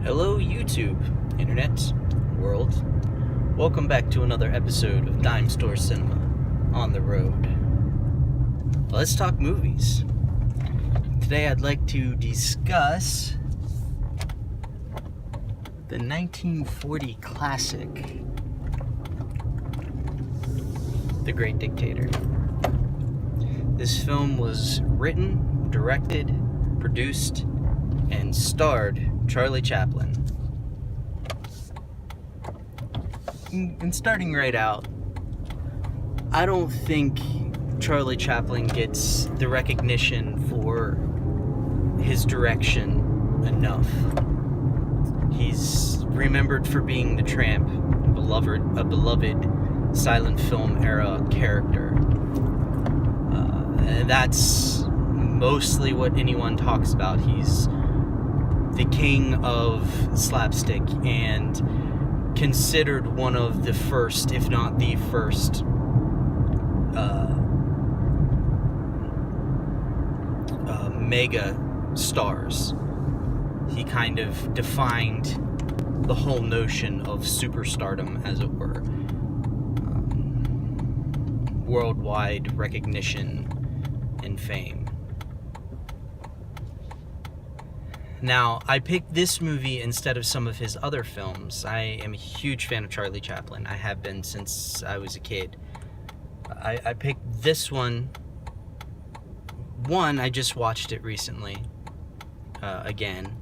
Hello, YouTube, Internet, World. Welcome back to another episode of Dime Store Cinema on the road. Let's talk movies. Today I'd like to discuss the 1940 classic, The Great Dictator. This film was written, directed, produced, and starred Charlie Chaplin. And starting right out, I don't think Charlie Chaplin gets the recognition for his direction enough. He's remembered for being the Tramp, a beloved silent film era character. And that's mostly what anyone talks about. He's the king of slapstick and considered one of the first, if not the first, mega stars. He kind of defined the whole notion of superstardom, as it were. Worldwide recognition and fame. Now, I picked this movie instead of some of his other films. I am a huge fan of Charlie Chaplin. I have been since I was a kid. I picked this one. One, I just watched it recently, again.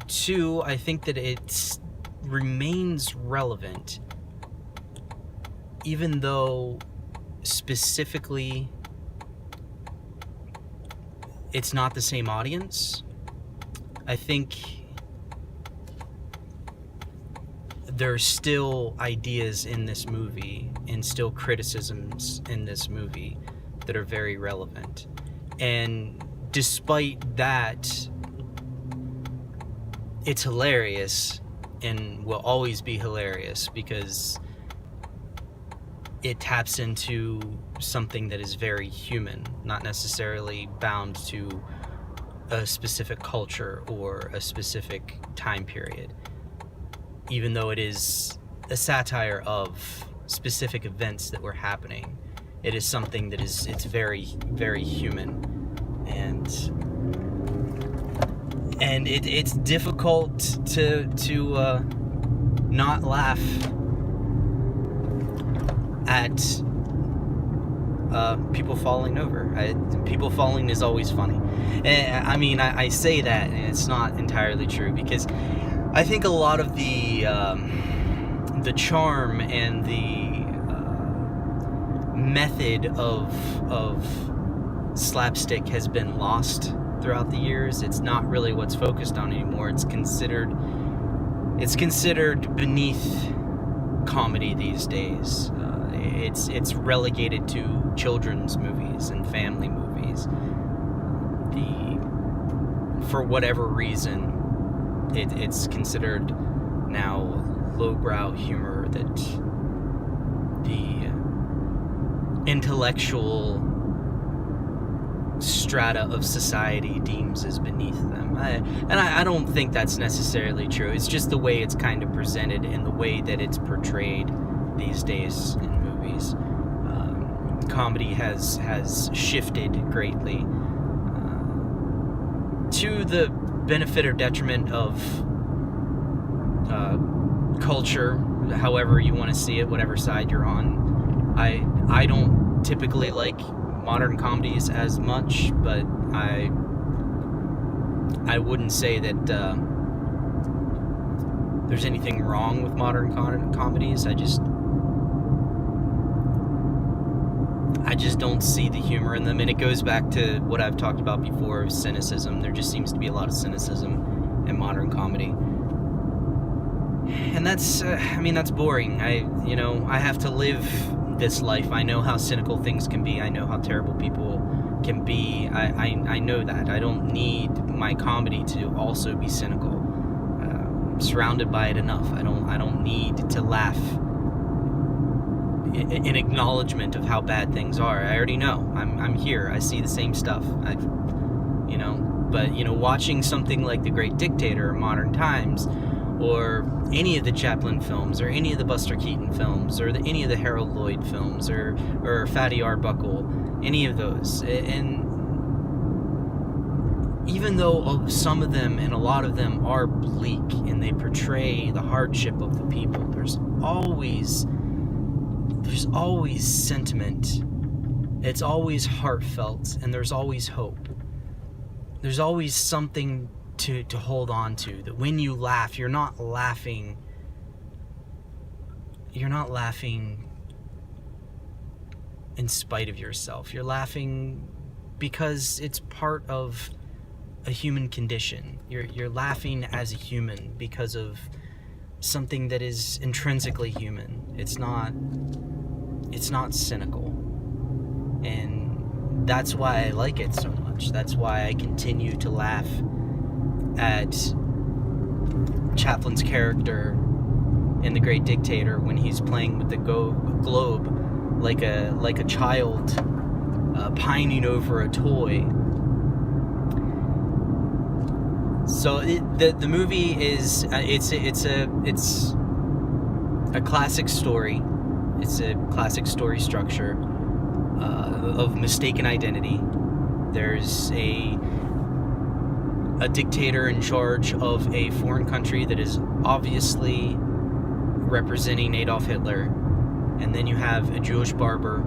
Two, I think that it remains relevant, even though specifically it's not the same audience. I think there's still ideas in this movie and still criticisms in this movie that are very relevant. And despite that, it's hilarious and will always be hilarious because it taps into something that is very human, not necessarily bound to a specific culture or a specific time period. Even though it is a satire of specific events that were happening, it is something that it's very, very human. And it's difficult to not laugh at people falling over. People falling is always funny. I mean, I say that, and it's not entirely true, because I think a lot of the charm and the method of slapstick has been lost throughout the years. It's not really what's focused on anymore. It's considered beneath comedy these days. It's relegated to children's movies and family movies. For whatever reason, it's considered now lowbrow humor that the intellectual strata of society deems as beneath them. I don't think that's necessarily true. It's just the way it's kind of presented and the way that it's portrayed these days in movies. Comedy has shifted greatly to the benefit or detriment of culture, however you want to see it, whatever side you're on. I don't typically like modern comedies as much, but I wouldn't say that there's anything wrong with modern comedies. I just don't see the humor in them, and it goes back to what I've talked about before of cynicism. There just seems to be a lot of cynicism in modern comedy, and that's boring. I have to live this life. I know how cynical things can be. I know how terrible people can be. I know that. I don't need my comedy to also be cynical. I'm surrounded by it enough. I don't need to laugh in acknowledgement of how bad things are. I already know. I'm here. I see the same stuff. But, you know, watching something like The Great Dictator or Modern Times, or any of the Chaplin films, or any of the Buster Keaton films, or any of the Harold Lloyd films, or Fatty Arbuckle, any of those. And even though some of them and a lot of them are bleak and they portray the hardship of the people, there's always sentiment. It's always heartfelt, and there's always hope. There's always something to hold on to, that when you laugh, you're not laughing in spite of yourself. You're laughing because it's part of a human condition. You're laughing as a human because of something that is intrinsically human. It's not cynical. And that's why I like it so much. That's why I continue to laugh at Chaplin's character in The Great Dictator when he's playing with the globe like a child pining over a toy. So the movie is it's a classic story. It's a classic story structure of mistaken identity. There's a dictator in charge of a foreign country that is obviously representing Adolf Hitler, and then you have a Jewish barber,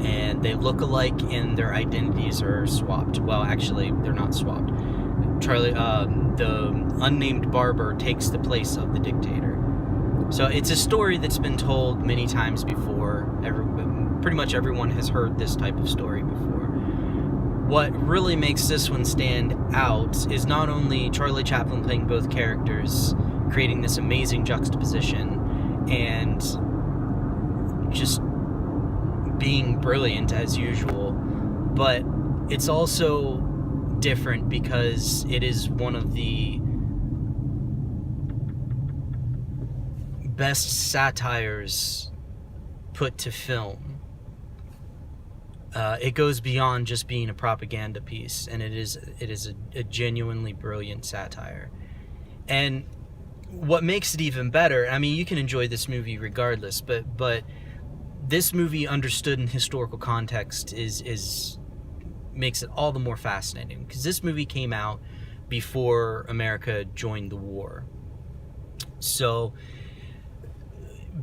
and they look alike and their identities are swapped. Well, actually, they're not swapped. The unnamed barber takes the place of the dictator. So it's a story that's been told many times before. Pretty much everyone has heard this type of story before. What really makes this one stand out is not only Charlie Chaplin playing both characters, creating this amazing juxtaposition, and just being brilliant as usual, but it's also different because it is one of the best satires put to film. It goes beyond just being a propaganda piece, and it is a genuinely brilliant satire. And what makes it even better, I mean, you can enjoy this movie regardless, but this movie understood in historical context is makes it all the more fascinating, because this movie came out before America joined the war. So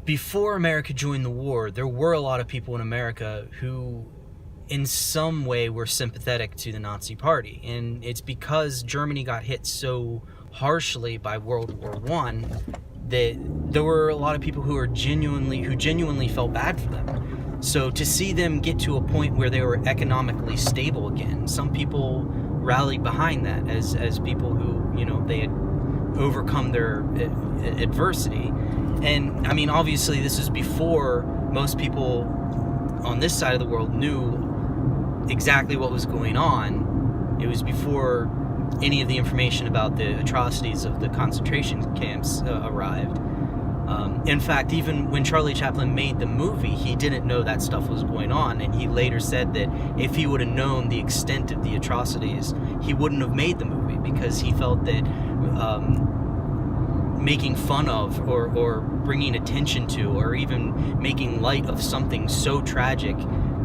before America joined the war, there were a lot of people in America who in some way were sympathetic to the Nazi Party, and it's because Germany got hit so harshly by World War I that there were a lot of people who genuinely felt bad for them. So to see them get to a point where they were economically stable again, some people rallied behind that as people who, you know, they had overcome their adversity. And I mean, obviously this is before most people on this side of the world knew exactly what was going on. It was before any of the information about the atrocities of the concentration camps arrived. In fact, even when Charlie Chaplin made the movie, he didn't know that stuff was going on, and he later said that if he would have known the extent of the atrocities, he wouldn't have made the movie, because he felt that making fun of or bringing attention to or even making light of something so tragic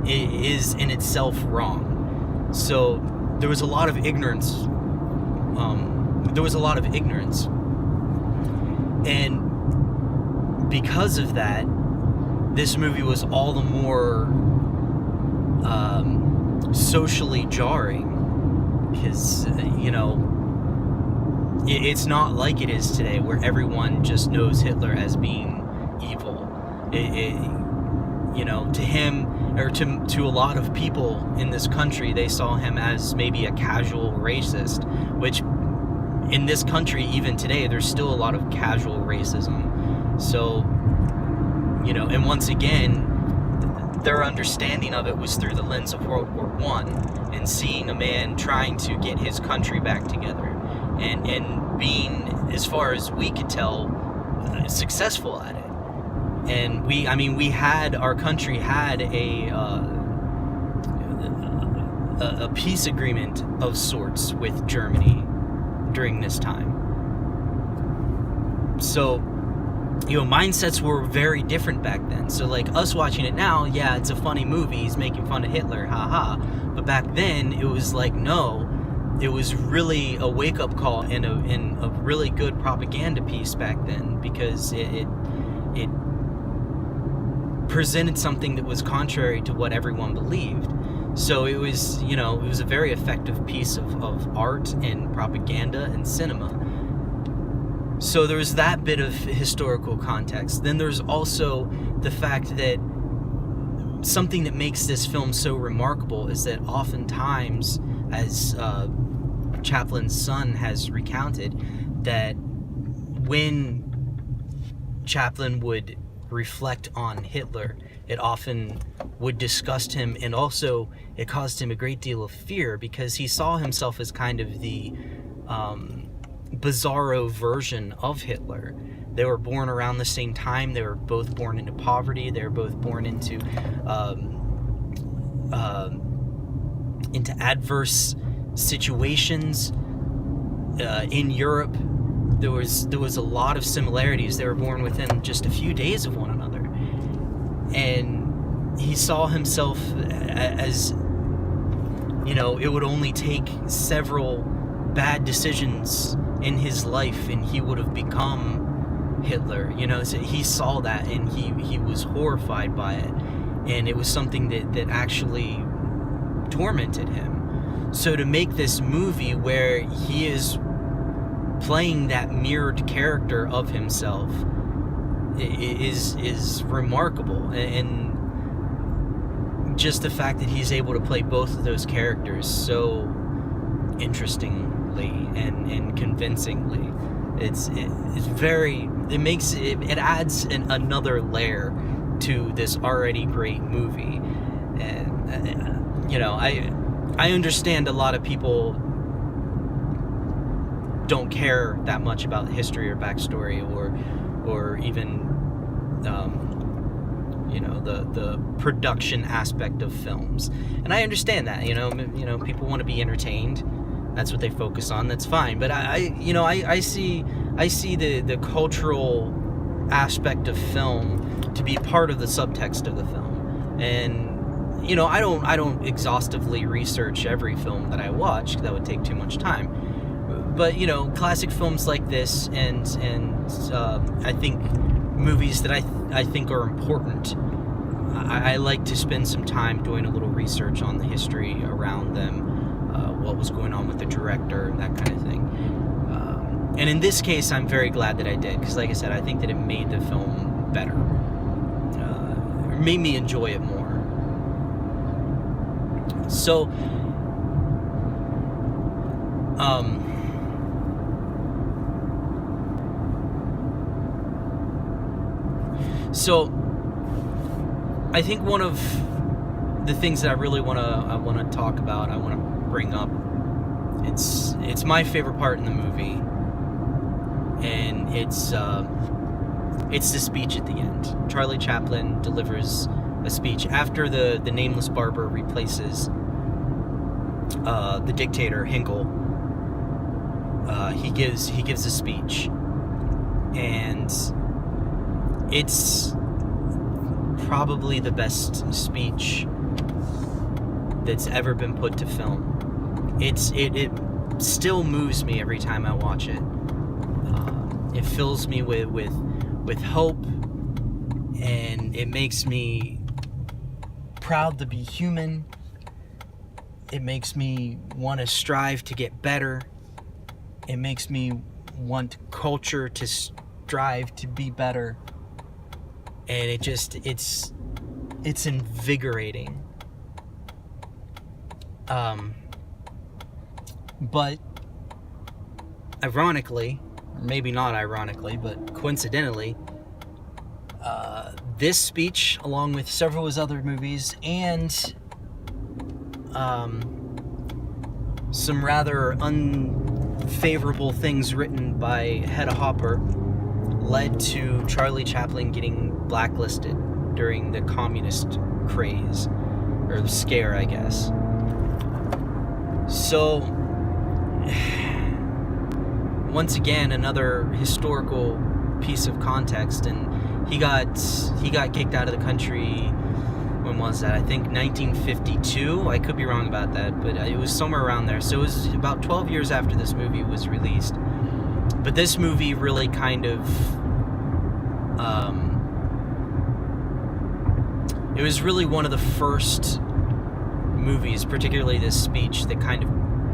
is in itself wrong. So there was a lot of ignorance. And because of that, this movie was all the more socially jarring, because, you know, it's not like it is today where everyone just knows Hitler as being evil. You know, to him, or to a lot of people in this country, they saw him as maybe a casual racist, which in this country, even today, there's still a lot of casual racism. So, you know, and once again, their understanding of it was through the lens of World War I, and seeing a man trying to get his country back together, and being, as far as we could tell, successful at it. And our country had a a peace agreement of sorts with Germany during this time. So, mindsets were very different back then. So, like, us watching it now, yeah, it's a funny movie, he's making fun of Hitler, haha. But back then, it was like, no, it was really a wake-up call and a really good propaganda piece back then, because it presented something that was contrary to what everyone believed. So it was, it was a very effective piece of art and propaganda and cinema. So there's that bit of historical context. Then there's also the fact that something that makes this film so remarkable is that oftentimes, as Chaplin's son has recounted, that when Chaplin would reflect on Hitler, it often would disgust him, and also it caused him a great deal of fear, because he saw himself as kind of the bizarro version of Hitler. They were born around the same time. They were both born into poverty. They were both born into adverse situations in Europe. There was a lot of similarities. They were born within just a few days of one another, and he saw himself as, it would only take several bad decisions in his life and he would have become Hitler. So he saw that, and he was horrified by it, and it was something that actually tormented him. So to make this movie where he is playing that mirrored character of himself is remarkable, and just the fact that he's able to play both of those characters so interestingly and convincingly, it adds another layer to this already great movie. And I understand a lot of people don't care that much about history or backstory or even the production aspect of films, and I understand that. People want to be entertained. That's what they focus on. That's fine. But I see the cultural aspect of film to be part of the subtext of the film. And I don't exhaustively research every film that I watch. That would take too much time. But classic films like this, and I think movies that I think are important, I like to spend some time doing a little research on the history around them, what was going on with the director, that kind of thing. And in this case, I'm very glad that I did, because like I said, I think that it made the film better. It made me enjoy it more. So, I think one of the things that I really want to talk about, I want to bring up, it's my favorite part in the movie, and it's the speech at the end. Charlie Chaplin delivers a speech after the nameless barber replaces the dictator Hinkle. He gives a speech, and it's probably the best speech that's ever been put to film. It still moves me every time I watch it. It fills me with hope, and it makes me proud to be human. It makes me want to strive to get better. It makes me want culture to strive to be better. And it's invigorating. But ironically, or maybe not ironically, but coincidentally, this speech, along with several of his other movies, and some rather unfavorable things written by Hedda Hopper, led to Charlie Chaplin getting blacklisted during the communist craze, or the scare, I guess. So, once again, another historical piece of context, and he got kicked out of the country. When was that? I think 1952. I could be wrong about that, but it was somewhere around there. So it was about 12 years after this movie was released. But this movie really kind of, it was really one of the first movies, particularly this speech, that kind of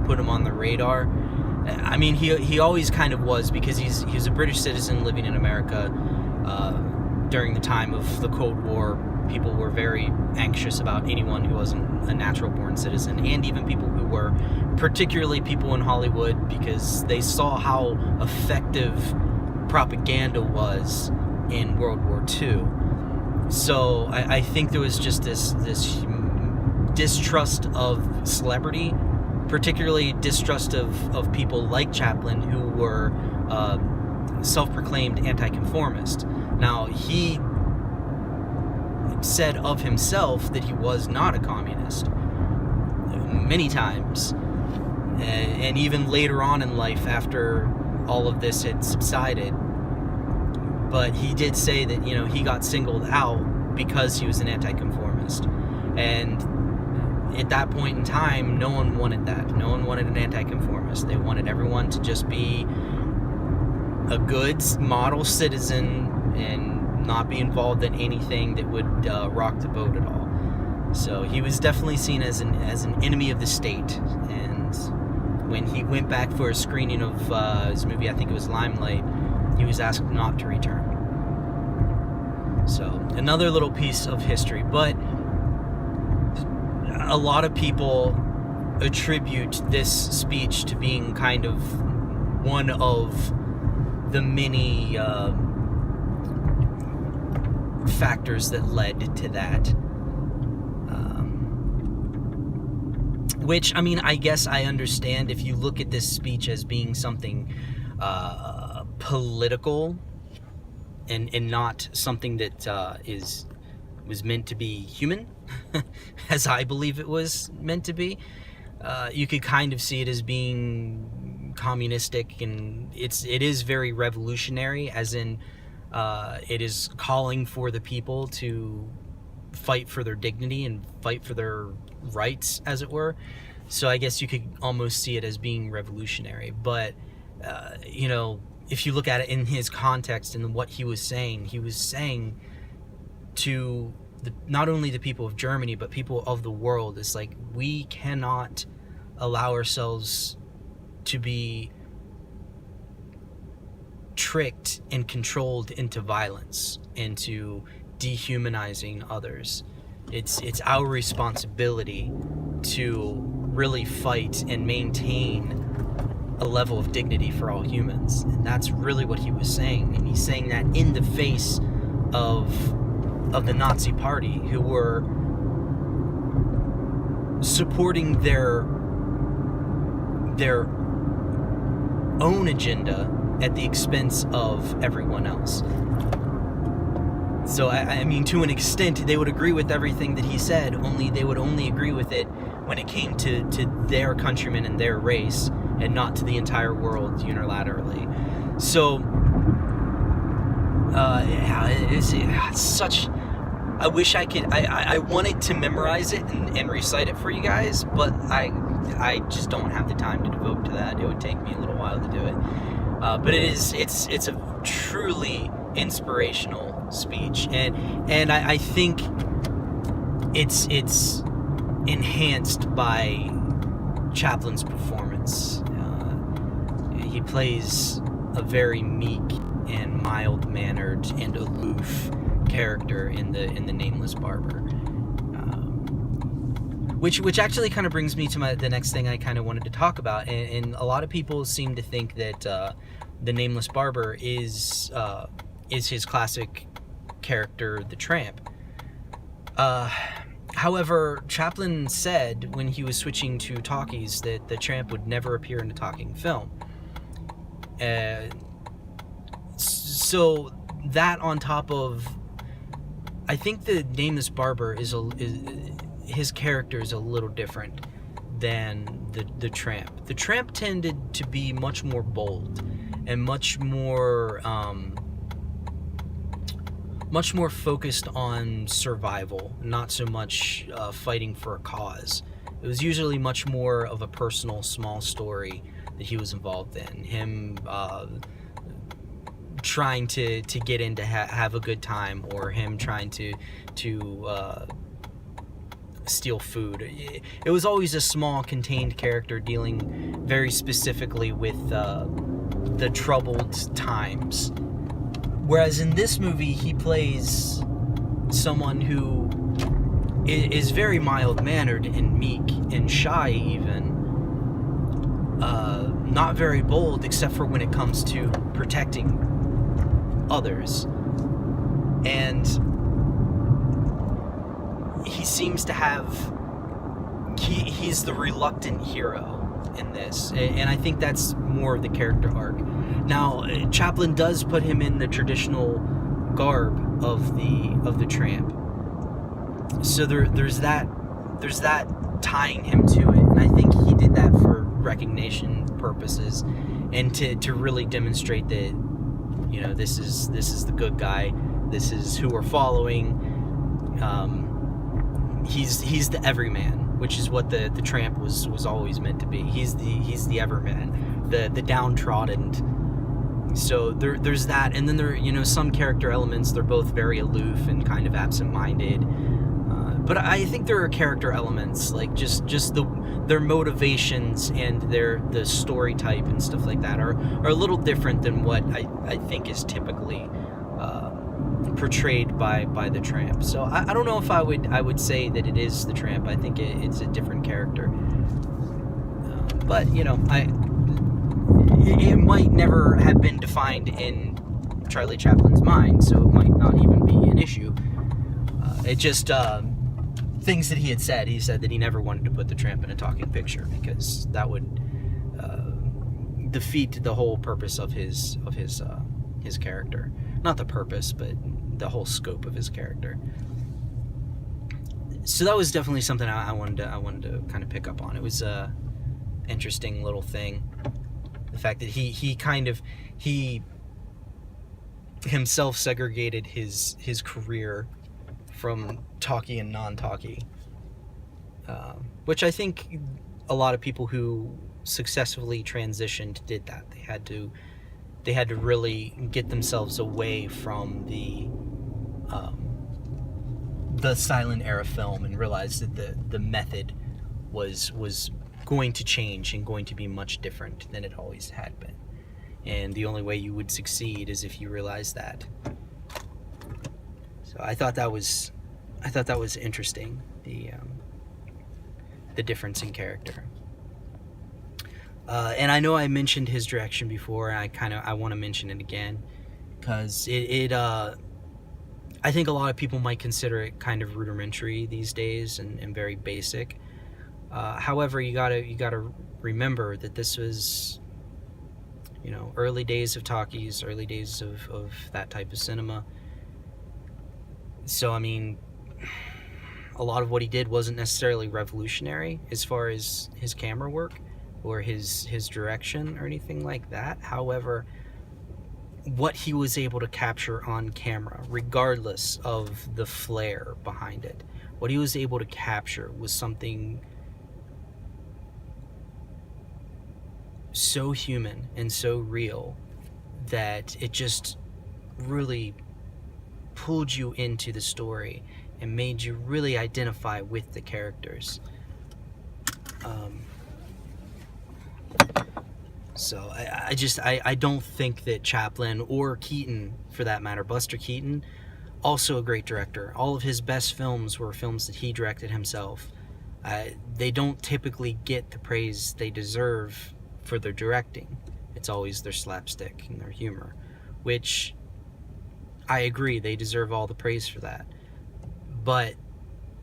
put him on the radar. I mean, he always kind of was, because he's a British citizen living in America during the time of the Cold War. People were very anxious about anyone who wasn't a natural-born citizen, and even people who were, particularly people in Hollywood, because they saw how effective propaganda was in World War II. So I think there was just this distrust of celebrity, particularly distrust of people like Chaplin, who were self-proclaimed anti-conformist. Now, he said of himself that he was not a communist many times, and even later on in life, after all of this had subsided. But he did say that, you know, he got singled out because he was an anti-conformist, and at that point in time, no one wanted that. No one wanted an anti-conformist. They wanted everyone to just be a good model citizen and not be involved in anything that would rock the boat at all. So he was definitely seen as an enemy of the state. And when he went back for a screening of his movie, I think it was Limelight, he was asked not to return. So another little piece of history. But a lot of people attribute this speech to being kind of one of the many factors that led to that. Which, I mean, I guess I understand if you look at this speech as being something political and not something that was meant to be human, as I believe it was meant to be. You could kind of see it as being communistic, and it is very revolutionary, as in it is calling for the people to fight for their dignity and fight for their rights, as it were. So I guess you could almost see it as being revolutionary. But you know, if you look at it in his context and what he was saying to not only the people of Germany, but people of the world. It's like, we cannot allow ourselves to be tricked and controlled into violence, into dehumanizing others. It's our responsibility to really fight and maintain a level of dignity for all humans. And that's really what he was saying. And he's saying that in the face of the Nazi Party, who were supporting their own agenda at the expense of everyone else. So, I mean, to an extent, they would agree with everything that he said, only they would only agree with it when it came to their countrymen and their race, and not to the entire world unilaterally. So, it's such... I wish I could... I wanted to memorize it and recite it for you guys, but I just don't have the time to devote to that. It would take me a little while to do it. But it's a truly inspirational speech, and I think it's enhanced by Chaplin's performance. He plays a very meek and mild-mannered and aloof character in the Nameless Barber, which actually kind of brings me to the next thing I kind of wanted to talk about. And a lot of people seem to think that the Nameless Barber is his classic character, the Tramp. However, Chaplin said when he was switching to talkies that the Tramp would never appear in a talking film. So that, on top of, I think the Nameless Barber his character is a little different than the Tramp. The Tramp tended to be much more bold and much more focused on survival, not so much fighting for a cause. It was usually much more of a personal, small story that he was involved in. Him trying to get in to have a good time, or him trying to steal food. It was always a small, contained character dealing very specifically with the troubled times. Whereas in this movie, he plays someone who is very mild-mannered and meek and shy even. Not very bold, except for when it comes to protecting others. And he seems to have... He's the reluctant hero in this. And I think that's more of the character arc. Now, Chaplin does put him in the traditional garb of the Tramp. So there's that tying him to it, and I think he did that for recognition purposes, and to really demonstrate that, you know, this is the good guy, this is who we're following. He's the everyman, which is what the Tramp was always meant to be. He's the everyman, the downtrodden. So there's that, and then there, you know, some character elements, they're both very aloof and kind of absent-minded. But I think there are character elements, like just their motivations and the story type and stuff like that are a little different than what I think is typically portrayed by the Tramp. So I don't know if I would say that it is the Tramp. I think it's a different character. But you know, it might never have been defined in Charlie Chaplin's mind, so it might not even be an issue. It just things that he had said. He said that he never wanted to put the Tramp in a talking picture because that would defeat the whole purpose of his character. Not the purpose, but the whole scope of his character. So that was definitely something I wanted to kind of pick up on. It was a interesting little thing. The fact that he himself segregated his career from talkie and non-talkie, which I think a lot of people who successfully transitioned did that. They had to really get themselves away from the silent era film and realize that the method was going to change and going to be much different than it always had been. And the only way you would succeed is if you realize that. So I thought that was interesting, the difference in character. And I know I mentioned his direction before, and I want to mention it again, because I think a lot of people might consider it kind of rudimentary these days and very basic. However, you gotta remember that this was, you know, early days of talkies, early days of that type of cinema. So I mean, a lot of what he did wasn't necessarily revolutionary as far as his camera work or his direction or anything like that. However, what he was able to capture on camera, regardless of the flair behind it, what he was able to capture was something so human and so real that it just really pulled you into the story and made you really identify with the characters. So I don't think that Chaplin, or Keaton for that matter, Buster Keaton, also a great director. All of his best films were films that he directed himself. They don't typically get the praise they deserve for their directing. It's always their slapstick and their humor, which I agree, they deserve all the praise for that. But,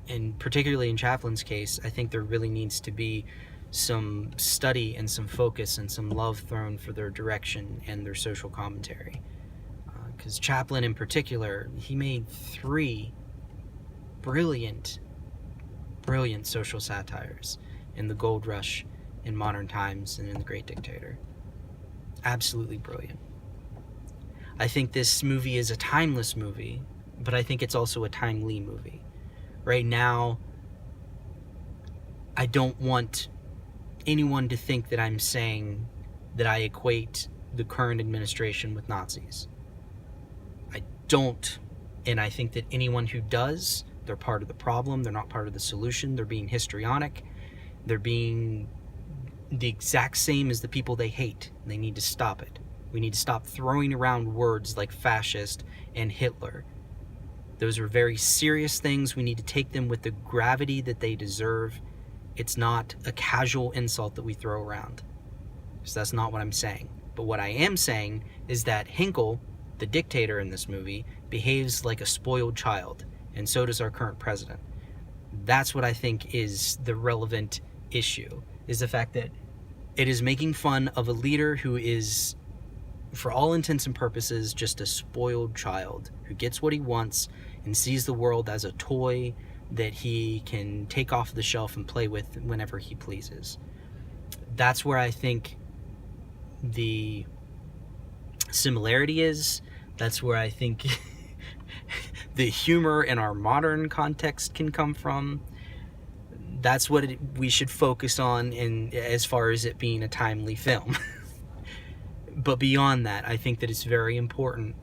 and particularly in Chaplin's case, I think there really needs to be some study and some focus and some love thrown for their direction and their social commentary. Because Chaplin in particular, he made 3 brilliant social satires in The Gold Rush in modern times and in The Great Dictator. Absolutely brilliant. I think this movie is a timeless movie, but I think it's also a timely movie. Right now, I don't want anyone to think that I'm saying that I equate the current administration with Nazis. I don't, and I think that anyone who does, they're part of the problem, they're not part of the solution, they're being histrionic, they're being the exact same as the people they hate. They need to stop it. We need to stop throwing around words like fascist and Hitler. Those are very serious things. We need to take them with the gravity that they deserve. It's not a casual insult that we throw around. So that's not what I'm saying. But what I am saying is that Hinkle, the dictator in this movie, behaves like a spoiled child, and so does our current president. That's what I think is the relevant issue, is the fact that it is making fun of a leader who is, for all intents and purposes, just a spoiled child who gets what he wants and sees the world as a toy that he can take off the shelf and play with whenever he pleases. That's where I think the similarity is. That's where I think the humor in our modern context can come from. That's what we should focus on as far as it being a timely film. But beyond that, I think that it's very important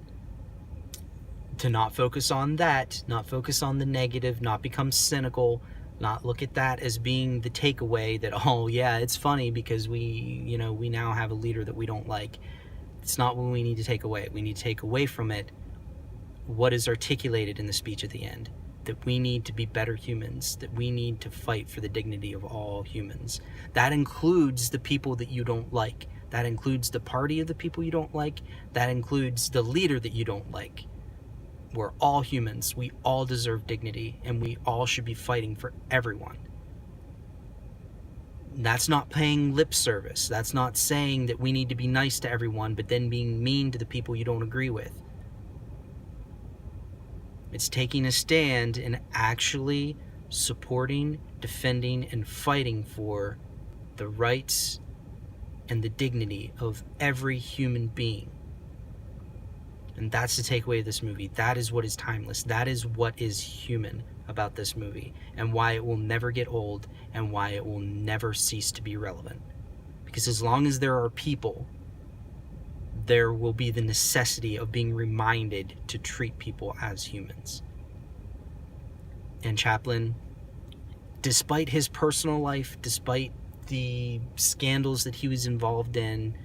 to not focus on that, not focus on the negative, not become cynical, not look at that as being the takeaway that, oh yeah, it's funny because we now have a leader that we don't like. It's not what we need to take away. We need to take away from it what is articulated in the speech at the end, that we need to be better humans, that we need to fight for the dignity of all humans. That includes the people that you don't like. That includes the party of the people you don't like. That includes the leader that you don't like. We're all humans. We all deserve dignity, and we all should be fighting for everyone. That's not paying lip service. That's not saying that we need to be nice to everyone, but then being mean to the people you don't agree with. It's taking a stand and actually supporting, defending, and fighting for the rights and the dignity of every human being. And that's the takeaway of this movie. That is what is timeless. That is what is human about this movie, and why it will never get old, and why it will never cease to be relevant. Because as long as there are people, there will be the necessity of being reminded to treat people as humans. And Chaplin, despite his personal life, despite the scandals that he was involved in,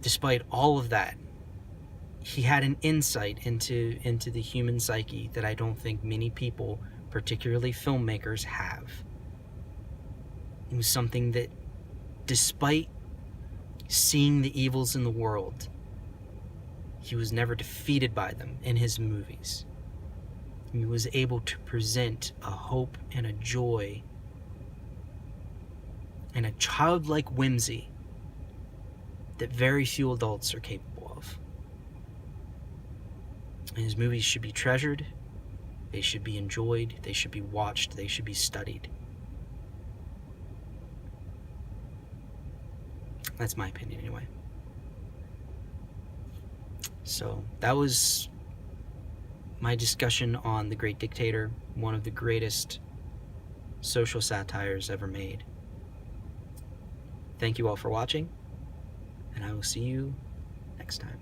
despite all of that, he had an insight into the human psyche that I don't think many people, particularly filmmakers, have. It was something that, despite seeing the evils in the world, he was never defeated by them in his movies. He was able to present a hope and a joy and a childlike whimsy that very few adults are capable of. And his movies should be treasured, they should be enjoyed, they should be watched, they should be studied. That's my opinion anyway. So that was my discussion on The Great Dictator, one of the greatest social satires ever made. Thank you all for watching, and I will see you next time.